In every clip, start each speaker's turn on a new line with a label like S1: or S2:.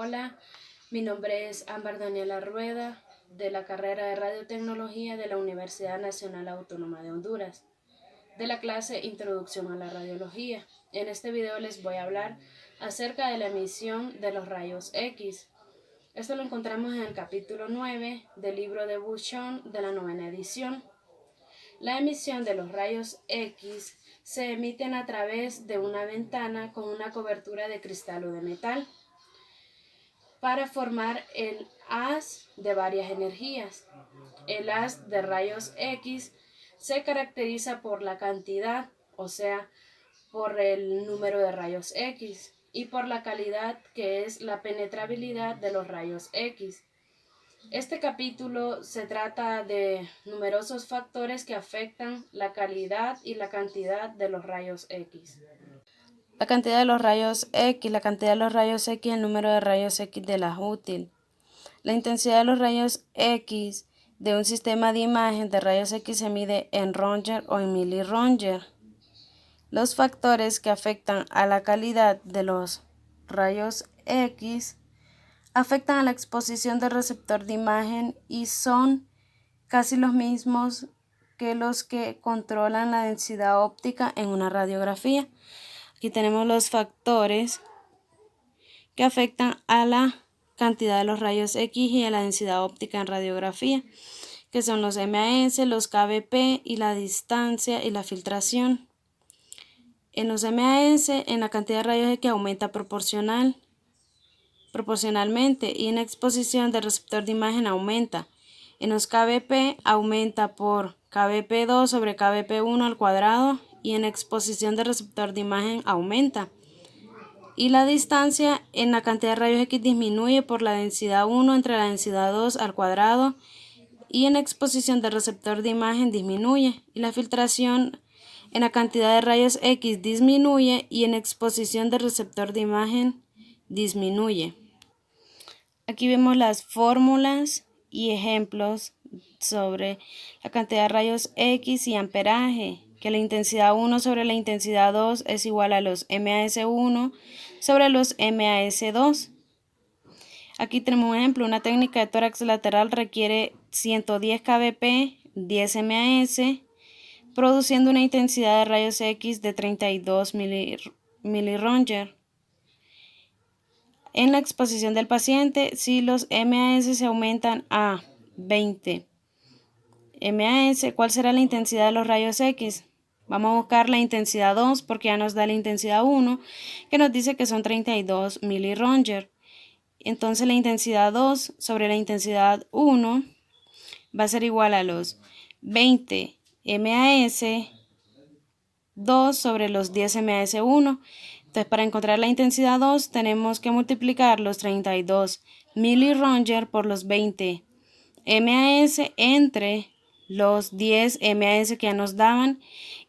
S1: Hola, mi nombre es Ámbar Daniela Rueda, de la carrera de Radiotecnología de la Universidad Nacional Autónoma de Honduras, de la clase Introducción a la Radiología. En este video les voy a hablar acerca de la emisión de los rayos X. Esto lo encontramos en el capítulo 9 del libro de Buchon de la 9ª edición. La emisión de los rayos X se emiten a través de una ventana con una cobertura de cristal o de metal, para formar el haz de varias energías. El haz de rayos X se caracteriza por la cantidad, o sea, por el número de rayos X, y por la calidad, que es la penetrabilidad de los rayos X. Este capítulo se trata de numerosos factores que afectan la calidad y la cantidad de los rayos X. La cantidad de los rayos X, el número de rayos X de la útil. La intensidad de los rayos X de un sistema de imagen de rayos X se mide en Röntgen o en miliröntgen. Los factores que afectan a la calidad de los rayos X afectan a la exposición del receptor de imagen y son casi los mismos que los que controlan la densidad óptica en una radiografía. Aquí tenemos los factores que afectan a la cantidad de los rayos X y a la densidad óptica en radiografía, que son los MAS, los KBP y la distancia y la filtración. En los MAS, en la cantidad de rayos X aumenta proporcionalmente, y en exposición del receptor de imagen aumenta. En los KBP aumenta por KBP2 sobre KBP1 al cuadrado, y en exposición del receptor de imagen aumenta. Y la distancia en la cantidad de rayos X disminuye por la densidad 1 entre la densidad 2 al cuadrado, y en exposición del receptor de imagen disminuye. Y la filtración en la cantidad de rayos X disminuye y en exposición del receptor de imagen disminuye. Aquí vemos las fórmulas y ejemplos sobre la cantidad de rayos X y amperaje, que la intensidad 1 sobre la intensidad 2 es igual a los MAS1 sobre los MAS2. Aquí tenemos un ejemplo: una técnica de tórax lateral requiere 110 kbp, 10 MAS, produciendo una intensidad de rayos X de 32 miliröntgen. En la exposición del paciente, si los MAS se aumentan a 20 MAS, ¿cuál será la intensidad de los rayos X? Vamos a buscar la intensidad 2 porque ya nos da la intensidad 1, que nos dice que son 32 miliröntgen. Entonces la intensidad 2 sobre la intensidad 1 va a ser igual a los 20 MAS 2 sobre los 10 MAS 1. Entonces, para encontrar la intensidad 2 tenemos que multiplicar los 32 miliröntgen por los 20 MAS entre los 10 MAS que ya nos daban,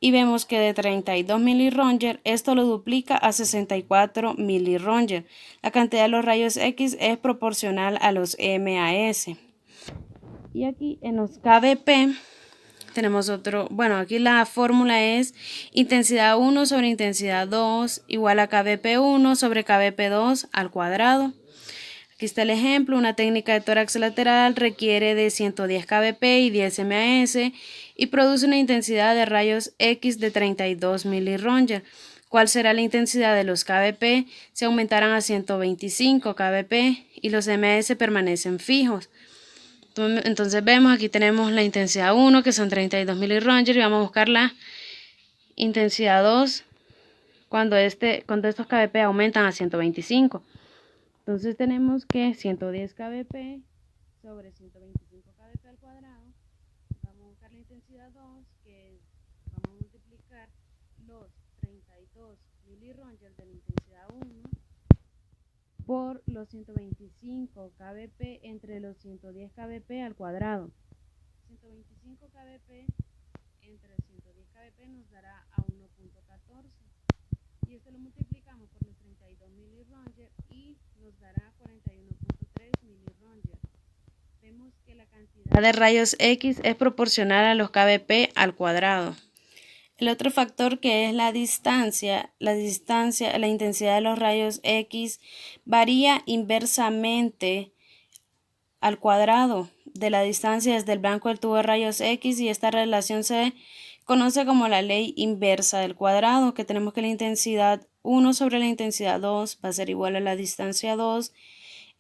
S1: y vemos que de 32 miliröntgen esto lo duplica a 64 miliröntgen. La cantidad de los rayos X es proporcional a los MAS. Y aquí en los KBP tenemos otro, aquí la fórmula es intensidad 1 sobre intensidad 2 igual a KBP1 sobre KBP2 al cuadrado. Aquí está el ejemplo: una técnica de tórax lateral requiere de 110 kbp y 10 MAS y produce una intensidad de rayos X de 32 miliröntgen. ¿Cuál será la intensidad de los kbp? Se aumentarán a 125 kbp y los MAS permanecen fijos. Entonces vemos, aquí tenemos la intensidad 1, que son 32 miliröntgen, y vamos a buscar la intensidad 2 cuando estos kbp aumentan a 125. Entonces tenemos que 110 kbp sobre 125 kbp al cuadrado. Vamos a buscar la intensidad 2, que vamos a multiplicar los 32 miliröntgen de la intensidad 1 por los 125 kbp entre los 110 kbp al cuadrado. 125 kbp entre 110 kbp nos dará a 1.14, y esto lo multiplicamos por los 32 miliröntgen y nos dará 41.3 miliröntgen. Vemos que la cantidad de rayos X es proporcional a los kbp al cuadrado. El otro factor, que es la intensidad de los rayos X varía inversamente al cuadrado de la distancia desde el blanco del tubo de rayos X, y esta relación se conoce como la ley inversa del cuadrado, que tenemos que la intensidad 1 sobre la intensidad 2 va a ser igual a la distancia 2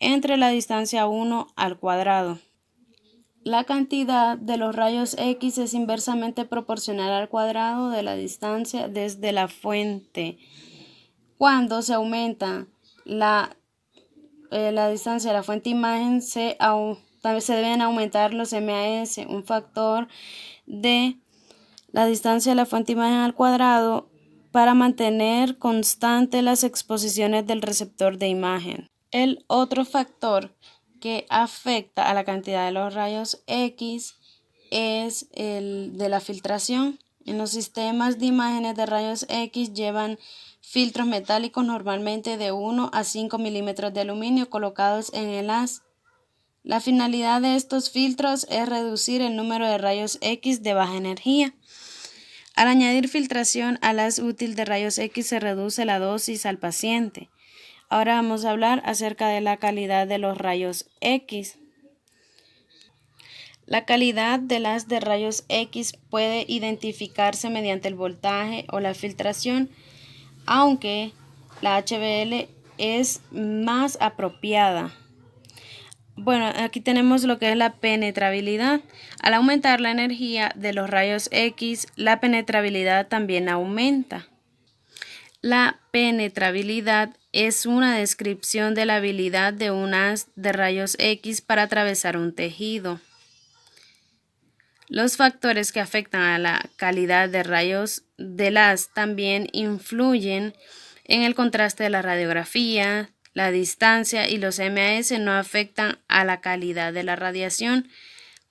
S1: entre la distancia 1 al cuadrado. La cantidad de los rayos X es inversamente proporcional al cuadrado de la distancia desde la fuente. Cuando se aumenta la distancia de la fuente imagen, también se deben aumentar los MAS, un factor de la distancia de la fuente imagen al cuadrado, para mantener constante las exposiciones del receptor de imagen. El otro factor que afecta a la cantidad de los rayos X es el de la filtración. En los sistemas de imágenes de rayos X llevan filtros metálicos, normalmente de 1 a 5 milímetros de aluminio, colocados en el haz. La finalidad de estos filtros es reducir el número de rayos X de baja energía. Al añadir filtración al haz útil de rayos X, se reduce la dosis al paciente. Ahora vamos a hablar acerca de la calidad de los rayos X. La calidad del haz de rayos X puede identificarse mediante el voltaje o la filtración, aunque la HBL es más apropiada. Bueno, aquí tenemos lo que es la penetrabilidad. Al aumentar la energía de los rayos X, la penetrabilidad también aumenta. La penetrabilidad es una descripción de la habilidad de un haz de rayos X para atravesar un tejido. Los factores que afectan a la calidad de rayos del haz también influyen en el contraste de la radiografía. La distancia y los MAS no afectan a la calidad de la radiación,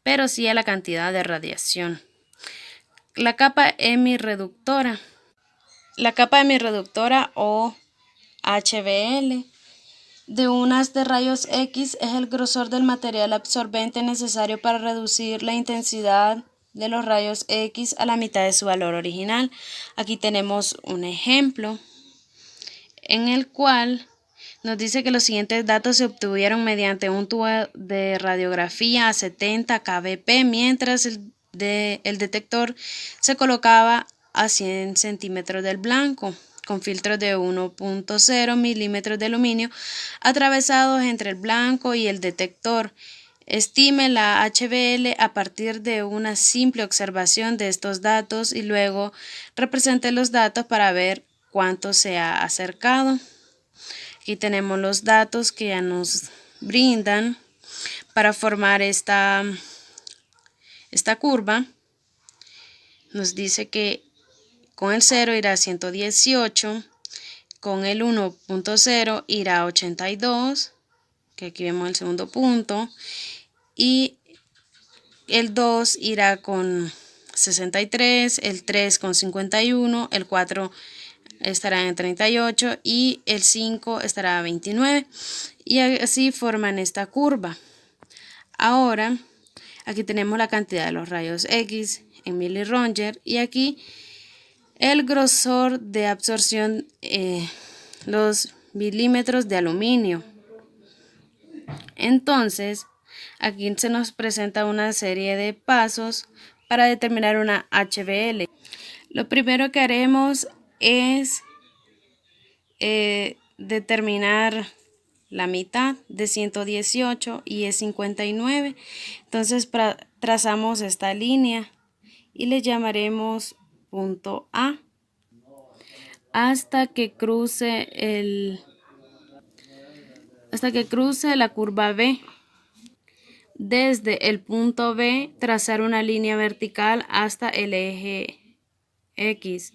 S1: pero sí a la cantidad de radiación. La capa hemirreductora. La capa hemirreductora o HBL de un haz de rayos X es el grosor del material absorbente necesario para reducir la intensidad de los rayos X a la mitad de su valor original. Aquí tenemos un ejemplo en el cual nos dice que los siguientes datos se obtuvieron mediante un tubo de radiografía a 70 kbp, mientras el detector se colocaba a 100 centímetros del blanco, con filtros de 1.0 milímetros de aluminio atravesados entre el blanco y el detector. Estime la HBL a partir de una simple observación de estos datos y luego represente los datos para ver cuánto se ha acercado. Aquí tenemos los datos que ya nos brindan para formar esta curva. Nos dice que con el 0 irá a 118, con el 1.0 irá a 82, que aquí vemos el segundo punto, y el 2 irá con 63, el 3 con 51, el 4 estará en 38 y el 5 estará a 29, y así forman esta curva. Ahora aquí tenemos la cantidad de los rayos X en miliröntgen y aquí el grosor de absorción, los milímetros de aluminio. Entonces aquí se nos presenta una serie de pasos para determinar una HBL. Lo primero que haremos es determinar la mitad de 118 y es 59. Entonces trazamos esta línea y le llamaremos punto A hasta que cruce la curva B. Desde el punto B, trazar una línea vertical hasta el eje X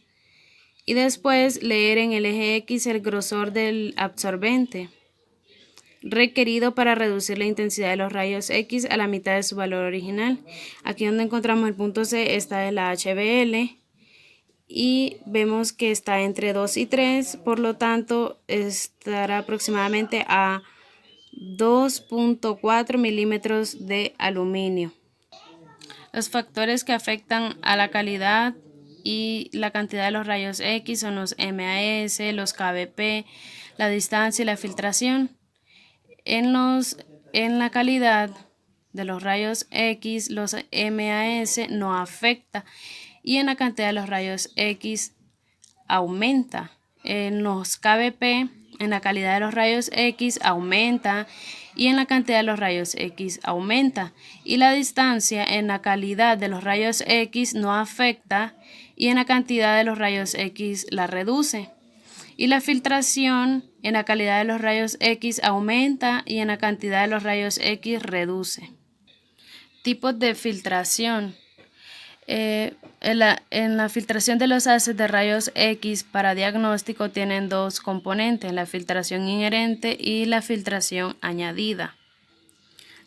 S1: y después leer en el eje X el grosor del absorbente requerido para reducir la intensidad de los rayos X a la mitad de su valor original. Aquí donde encontramos el punto C está la HBL y vemos que está entre 2 y 3, por lo tanto estará aproximadamente a 2.4 milímetros de aluminio. Los factores que afectan a la calidad y la cantidad de los rayos X son los MAS, los KBP, la distancia y la filtración. En la calidad de los rayos X, los MAS no afecta y en la cantidad de los rayos X aumenta. En los KBP, en la calidad de los rayos X aumenta y en la cantidad de los rayos X aumenta. Y la distancia en la calidad de los rayos X no afecta y en la cantidad de los rayos X la reduce. Y la filtración en la calidad de los rayos X aumenta y en la cantidad de los rayos X reduce. Tipos de filtración. En la filtración de los haces de rayos X para diagnóstico tienen dos componentes, la filtración inherente y la filtración añadida.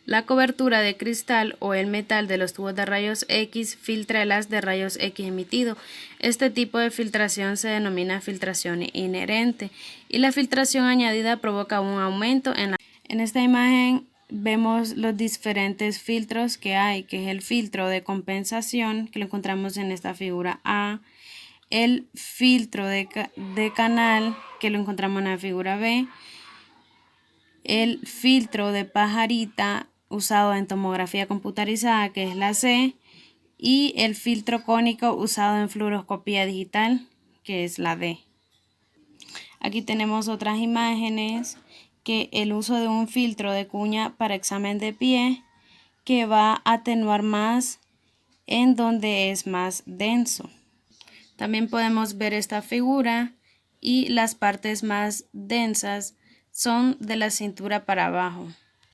S1: La cobertura de cristal o el metal de los tubos de rayos X filtra el haz de rayos X emitido. Este tipo de filtración se denomina filtración inherente y la filtración añadida provoca un aumento en esta imagen. Vemos los diferentes filtros que hay, que es el filtro de compensación, que lo encontramos en esta figura A, el filtro de canal, que lo encontramos en la figura B, el filtro de pajarita usado en tomografía computarizada, que es la C, y el filtro cónico usado en fluoroscopía digital, que es la D. Aquí tenemos otras imágenes, que el uso de un filtro de cuña para examen de pie que va a atenuar más en donde es más denso. También podemos ver esta figura y las partes más densas son de la cintura para abajo.